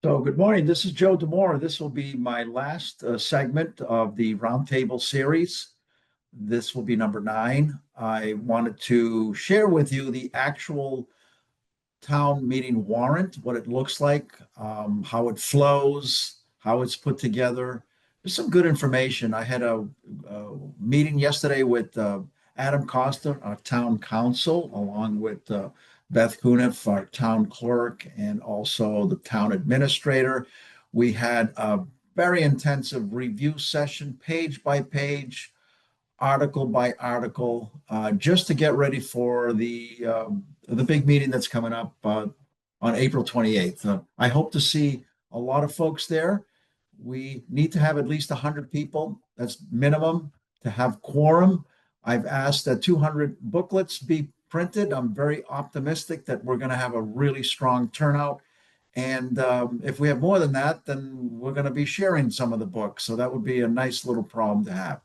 So good morning. This is Joe Demore. This will be my last segment of the Roundtable series. This will be number 9. I wanted to share with you the actual town meeting warrant, what it looks like, how it flows, how it's put together. There's some good information. I had a meeting yesterday with Adam Costa, our town council, along with Beth Cuniff, our town clerk, and also the town administrator. We had a very intensive review session, page by page, article by article, just to get ready for the big meeting that's coming up on April 28th. I hope to see a lot of folks there. We need to have at least 100 people. That's minimum to have quorum. I've asked that 200 booklets be printed. I'm very optimistic that we're going to have a really strong turnout. And if we have more than that, then we're going to be sharing some of the books. So that would be a nice little problem to have.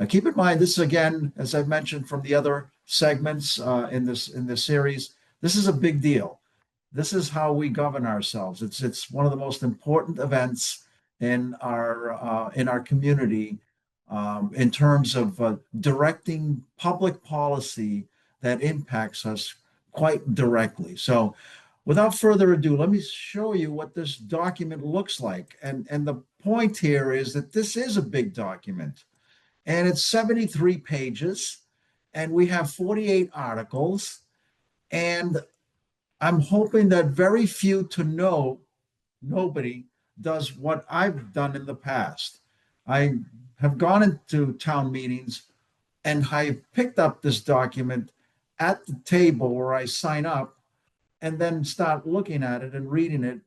Keep in mind, this is, again, as I've mentioned from the other segments in this series, this is a big deal. This is how we govern ourselves. It's one of the most important events in our community in terms of directing public policy that impacts us quite directly. So without further ado, let me show you what this document looks like. And the point here is that this is a big document, and it's 73 pages, and we have 48 articles. And I'm hoping that very few to nobody does what I've done in the past. I have gone into town meetings and I picked up this document at the table where I sign up and then start looking at it and reading it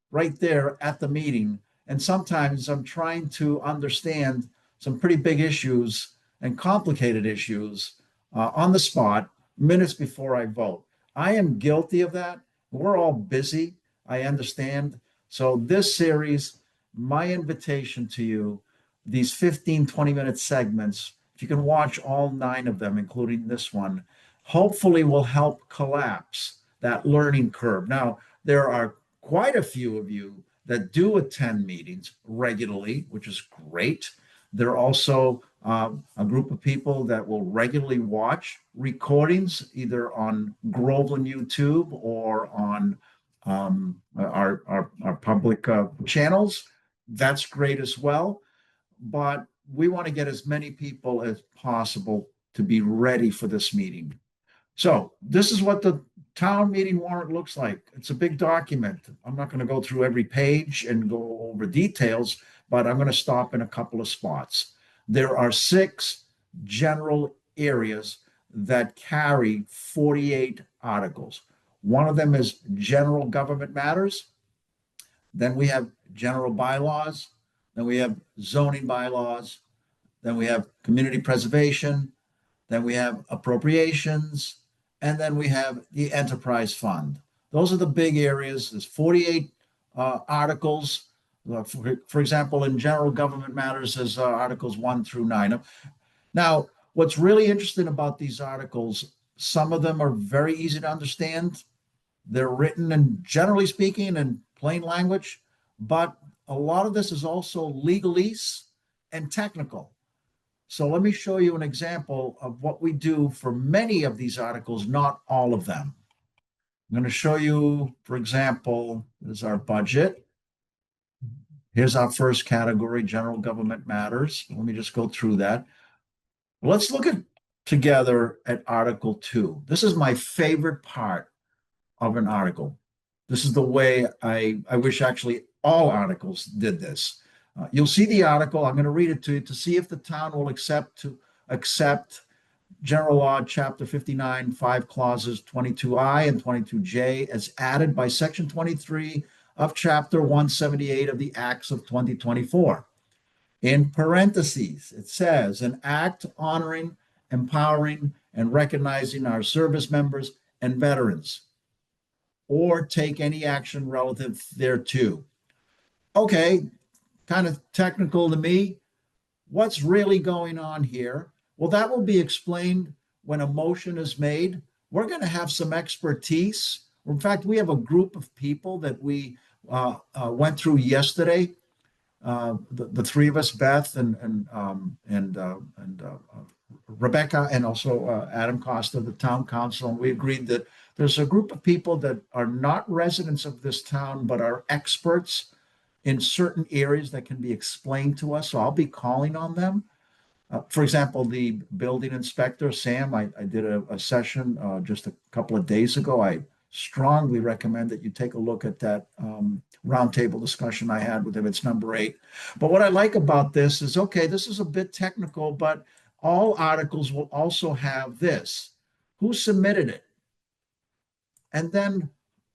right there at the meeting. And sometimes I'm trying to understand some pretty big issues and complicated issues on the spot, minutes before I vote. I am guilty of that. We're all busy. I understand. So this series, my invitation to you, these 15, 20-minute segments, if you can watch all 9 of them, including this one, hopefully will help collapse that learning curve. Now, there are quite a few of you that do attend meetings regularly, which is great. There are also a group of people that will regularly watch recordings, either on Groveland YouTube or on our public channels. That's great as well. But we want to get as many people as possible to be ready for this meeting. So this is what the town meeting warrant looks like. It's a big document. I'm not going to go through every page and go over details, but I'm going to stop in a couple of spots. There are 6 general areas that carry 48 articles. One of them is general government matters. Then we have general bylaws. Then we have zoning bylaws. Then we have community preservation. Then we have appropriations. And then we have the enterprise fund. Those are the big areas. There's 48 articles. For example, in general government matters, there's articles 1 through 9. Now, what's really interesting about these articles, some of them are very easy to understand. They're written, and generally speaking, in plain language, but a lot of this is also legalese and technical. So let me show you an example of what we do for many of these articles, not all of them. I'm going to show you, for example, this is our budget. Here's our first category, general government matters. Let me just go through that. Let's look together at Article 2. This is my favorite part of an article. This is the way I wish actually all articles did this. You'll see the article. I'm going to read it to you to see if the town will accept General Law, Chapter 59, 5 clauses 22I and 22J as added by Section 23 of Chapter 178 of the Acts of 2024. In parentheses, it says, an act honoring, empowering, and recognizing our service members and veterans, or take any action relative thereto. Okay, kind of technical to me. What's really going on here? Well, that will be explained when a motion is made. We're going to have some expertise. In fact, we have a group of people that we went through yesterday. The three of us, Beth and Rebecca, and also Adam Costa, the town council, and we agreed that there's a group of people that are not residents of this town, but are experts in certain areas that can be explained to us. So I'll be calling on them. For example, the building inspector, Sam, I did a session just a couple of days ago. I strongly recommend that you take a look at that roundtable discussion I had with him. It's number 8. But what I like about this is, okay, this is a bit technical, but all articles will also have this. Who submitted it? And then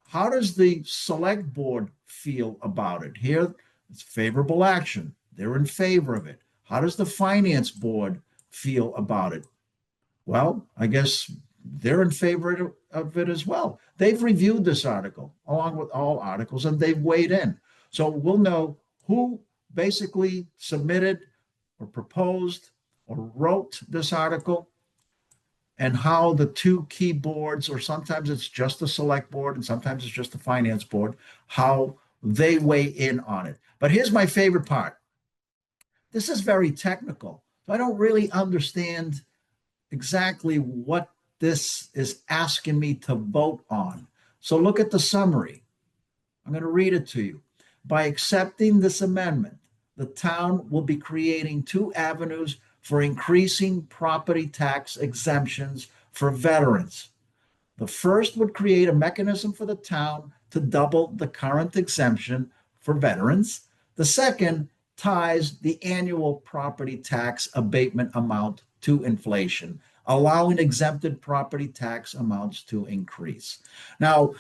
how does the select board feel about it? Here, it's favorable action. They're in favor of it. How does the finance board feel about it? Well, I guess they're in favor of it as well. They've reviewed this article along with all articles, and they've weighed in. So we'll know who basically submitted or proposed or wrote this article, and how the two key boards, or sometimes it's just the select board and sometimes it's just the finance board, how they weigh in on it. But here's my favorite part. This is very technical. So I don't really understand exactly what this is asking me to vote on. So look at the summary. I'm going to read it to you. By accepting this amendment, the town will be creating 2 avenues for increasing property tax exemptions for veterans. The first would create a mechanism for the town to double the current exemption for veterans. The second ties the annual property tax abatement amount to inflation, allowing exempted property tax amounts to increase. Now,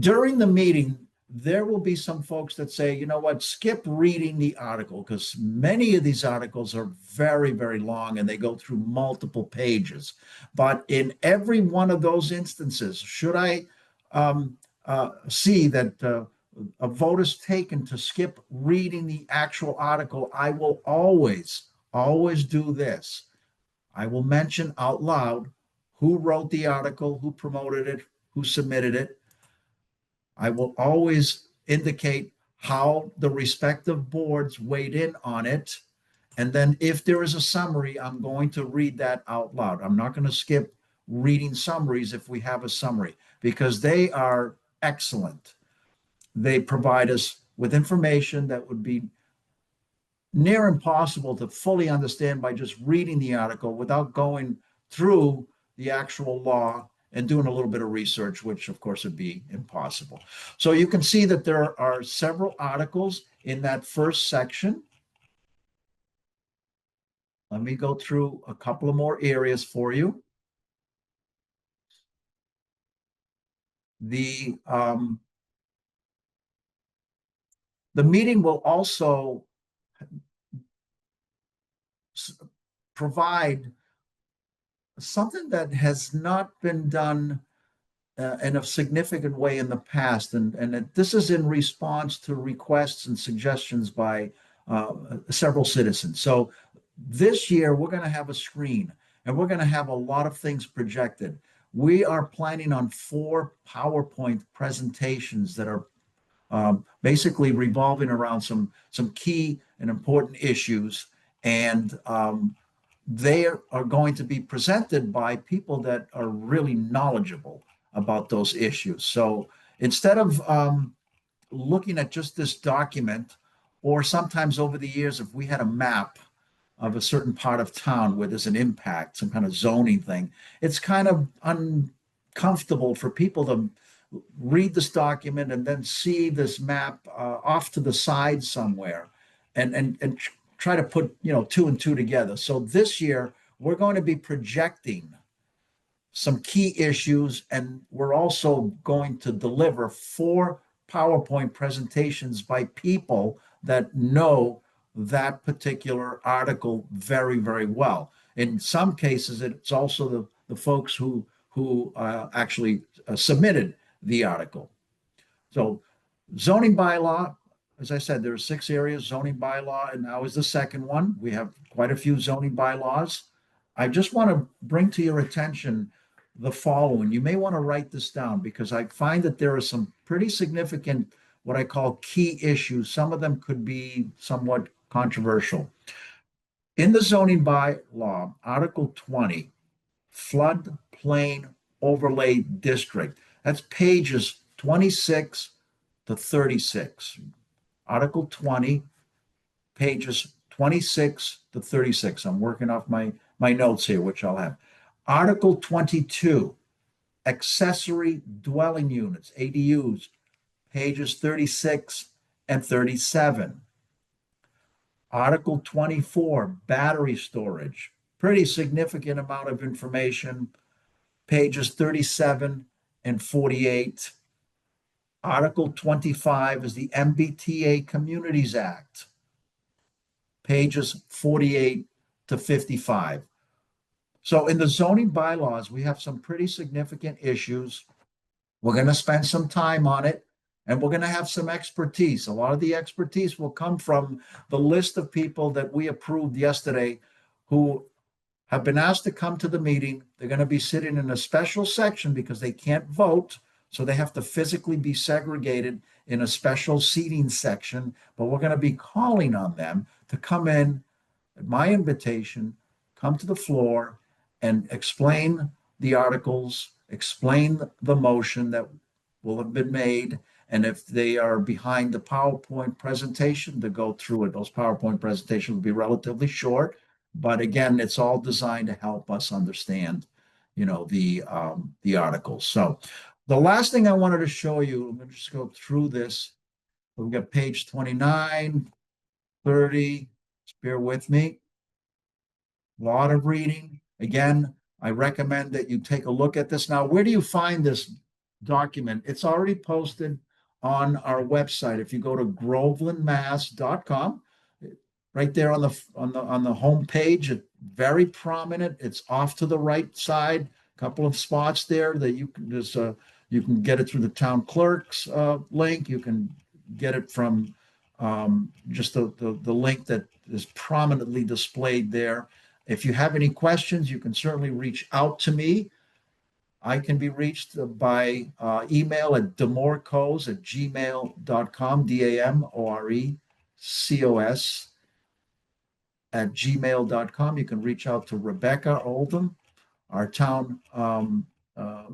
during the meeting, there will be some folks that say, you know what, skip reading the article, because many of these articles are very, very long and they go through multiple pages. But in every one of those instances, should I see that a vote is taken to skip reading the actual article, I will always do this. I will mention out loud who wrote the article, who promoted it, who submitted it. I will always indicate how the respective boards weighed in on it. And then if there is a summary, I'm going to read that out loud. I'm not going to skip reading summaries if we have a summary, because they are excellent. They provide us with information that would be near impossible to fully understand by just reading the article without going through the actual law and doing a little bit of research, which of course would be impossible. So you can see that there are several articles in that first section. Let me go through a couple of more areas for you. The meeting will also provide something that has not been done in a significant way in the past. And this is in response to requests and suggestions by several citizens. So this year, we're going to have a screen and we're going to have a lot of things projected. We are planning on 4 PowerPoint presentations that are basically revolving around some key and important issues. And they are going to be presented by people that are really knowledgeable about those issues. So instead of looking at just this document, or sometimes over the years, if we had a map of a certain part of town where there's an impact, some kind of zoning thing, it's kind of uncomfortable for people to read this document and then see this map off to the side somewhere and try to put 2 and 2 together. So this year we're going to be projecting some key issues, and we're also going to deliver 4 PowerPoint presentations by people that know that particular article very, very well. In some cases, it's also the folks who actually submitted the article. So zoning bylaw, as I said, there are 6 areas. Zoning bylaw, and now is the second one. We have quite a few zoning bylaws. I just want to bring to your attention the following. You may want to write this down, because I find that there are some pretty significant what I call key issues. Some of them could be somewhat controversial. In the zoning bylaw, Article 20, floodplain overlay district. That's pages 26 to 36. Article 20, pages 26 to 36. I'm working off my notes here, which I'll have. Article 22, accessory dwelling units, ADUs, pages 36 and 37. Article 24, battery storage, pretty significant amount of information, pages 37 and 48. Article 25 is the MBTA Communities Act, pages 48 to 55. So in the zoning bylaws, we have some pretty significant issues. We're going to spend some time on it, and we're going to have some expertise. A lot of the expertise will come from the list of people that we approved yesterday who have been asked to come to the meeting. They're going to be sitting in a special section because they can't vote, so they have to physically be segregated in a special seating section. But we're going to be calling on them to come in at my invitation, come to the floor and explain the articles, explain the motion that will have been made. And if they are behind the PowerPoint presentation, to go through it. Those PowerPoint presentations will be relatively short, but again, it's all designed to help us understand, the articles. So the last thing I wanted to show you, let me just go through this. We've got page 29, 30. Just bear with me. A lot of reading. Again, I recommend that you take a look at this. Now, where do you find this document? It's already posted on our website. If you go to grovelandmass.com, right there on the home page, it's very prominent. It's off to the right side, a couple of spots there that you can get it through the town clerk's link. You can get it from just the link that is prominently displayed there. If you have any questions, you can certainly reach out to me. I can be reached by email at damorcos@gmail.com, DAMORECOS @gmail.com. You can reach out to Rebecca Oldham, our town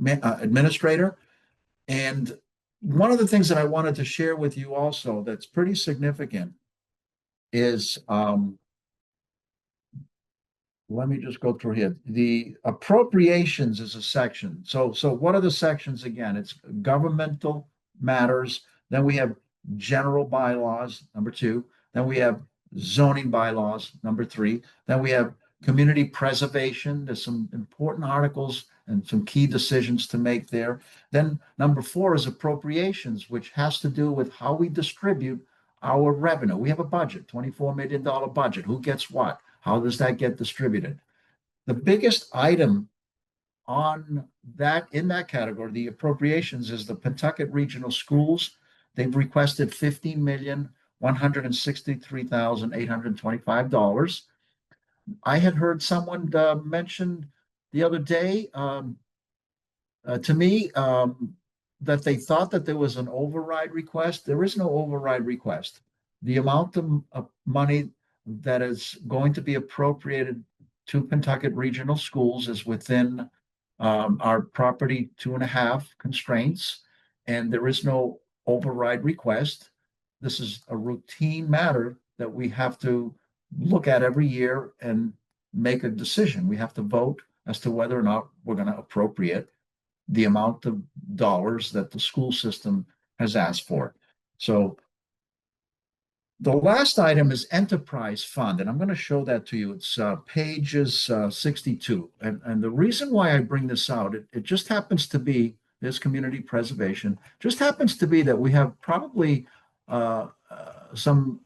administrator. And one of the things that I wanted to share with you also that's pretty significant is let me just go through here. The appropriations is a section. So what are the sections again? It's governmental matters. Then we have general bylaws, number 2. Then we have zoning bylaws, number 3. Then we have community preservation. There's some important articles and some key decisions to make there. Then number 4 is appropriations, which has to do with how we distribute our revenue. We have a budget, $24 million budget. Who gets what? How does that get distributed? The biggest item on that, in that category, the appropriations, is the Pentucket Regional Schools. They've requested $15,163,825. I had heard someone mention the other day to me that they thought that there was an override request. There is no override request. The amount of money that is going to be appropriated to Pentucket Regional Schools is within our property 2.5 constraints, and there is no override request. This is a routine matter that we have to look at every year and make a decision. We have to vote as to whether or not we're going to appropriate the amount of dollars that the school system has asked for. So the last item is enterprise fund, and I'm going to show that to you. It's pages 62. And the reason why I bring this out, it just happens to be, there's community preservation, just happens to be that we have probably some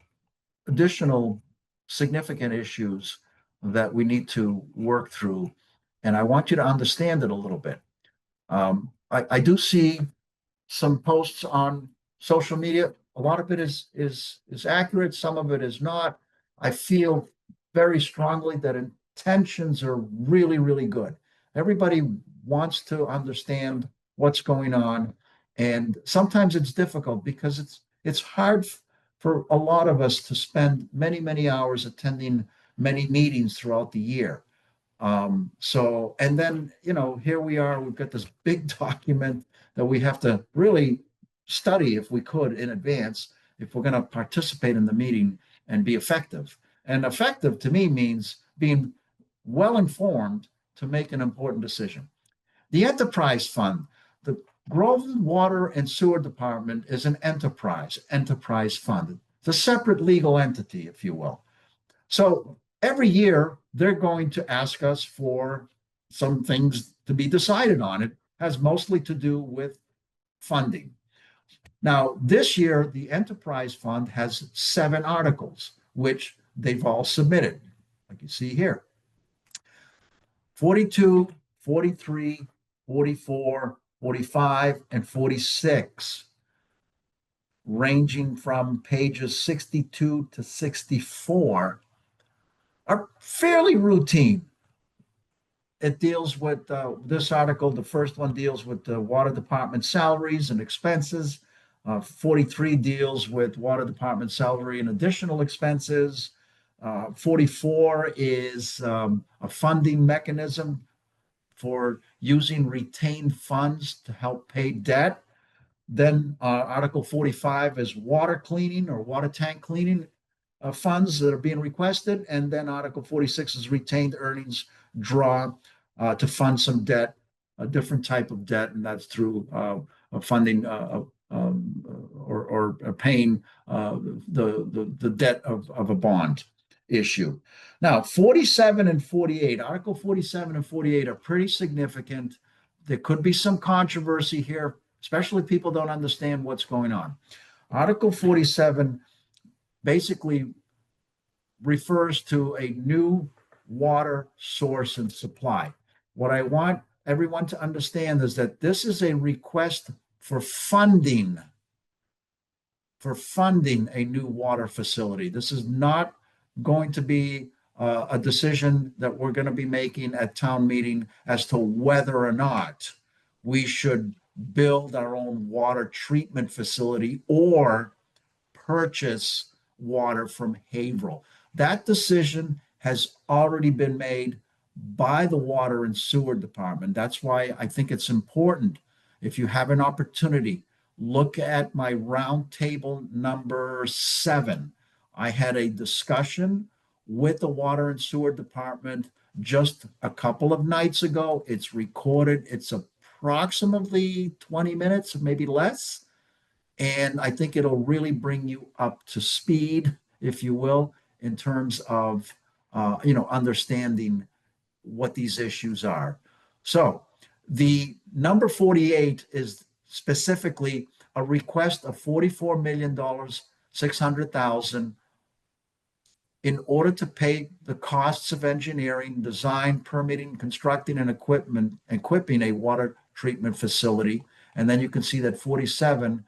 additional significant issues that we need to work through. And I want you to understand it a little bit. I do see some posts on social media. A lot of it is accurate. Some of it is not. I feel very strongly that intentions are really, really good. Everybody wants to understand what's going on. And sometimes it's difficult because it's hard for a lot of us to spend many, many hours attending many meetings throughout the year. And then, here we are, we've got this big document that we have to really study if we could in advance, if we're going to participate in the meeting and be effective. And effective to me means being well informed to make an important decision. The enterprise fund, the Groveland Water and Sewer Department is an enterprise fund. It's a separate legal entity, if you will. So every year they're going to ask us for some things to be decided on. It has mostly to do with funding. Now, this year, the enterprise fund has 7 articles, which they've all submitted, like you see here. 42, 43, 44, 45, and 46, ranging from pages 62 to 64, are fairly routine. It deals with this article. The first one deals with the water department salaries and expenses. 43 deals with water department salary and additional expenses. 44 is a funding mechanism for using retained funds to help pay debt. Then Article 45 is water cleaning or water tank cleaning funds that are being requested. And then Article 46 is retained earnings draw to fund some debt, a different type of debt, and that's through funding or paying the debt of a bond issue. Now, 47 and 48, Article 47 and 48 are pretty significant. There could be some controversy here, especially if people don't understand what's going on. Article 47 basically refers to a new water source and supply. What I want everyone to understand is that this is a request for funding a new water facility. This is not going to be a decision that we're going to be making at town meeting as to whether or not we should build our own water treatment facility or purchase water from Haverhill. That decision has already been made by the Water and Sewer Department. That's why I think it's important, if you have an opportunity, look at my roundtable number 7. I had a discussion with the Water and Sewer Department just a couple of nights ago. It's recorded. It's approximately 20 minutes, maybe less. And I think it'll really bring you up to speed, if you will, in terms of, understanding what these issues are. So the number 48 is specifically a request of $44,600,000 in order to pay the costs of engineering, design, permitting, constructing, and equipping a water treatment facility. And then you can see that 47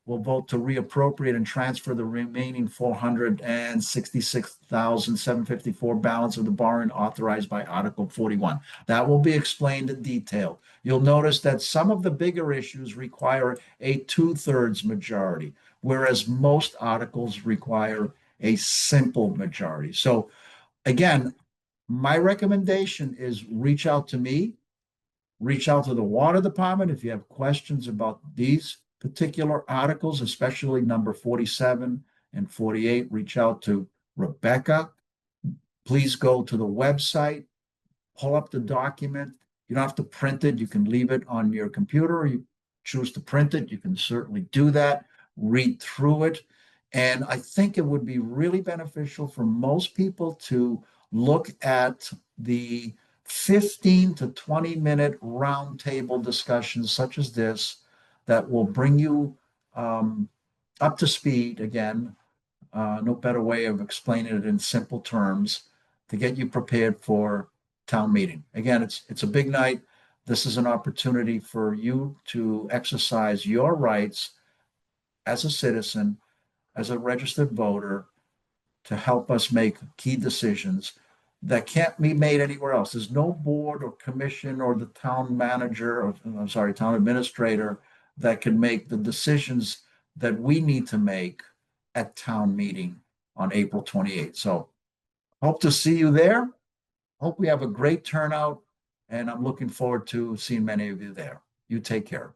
will vote to reappropriate and transfer the remaining $466,754 balance of the borrowing authorized by Article 41. That will be explained in detail. You'll notice that some of the bigger issues require a 2/3 majority, whereas most articles require a simple majority. So again, my recommendation is reach out to me, reach out to the water department if you have questions about these particular articles, especially number 47 and 48. Reach out to Rebecca. Please go to the website, pull up the document. You don't have to print it. You can leave it on your computer, or you choose to print it. You can certainly do that. Read through it. And I think it would be really beneficial for most people to look at the 15 to 20-minute roundtable discussions such as this that will bring you up to speed again. No better way of explaining it in simple terms to get you prepared for town meeting. Again, it's a big night. This is an opportunity for you to exercise your rights as a citizen, as a registered voter, to help us make key decisions that can't be made anywhere else. There's no board or commission or the town manager, or town administrator that can make the decisions that we need to make at town meeting on April 28th. So hope to see you there. Hope we have a great turnout, and I'm looking forward to seeing many of you there. You take care.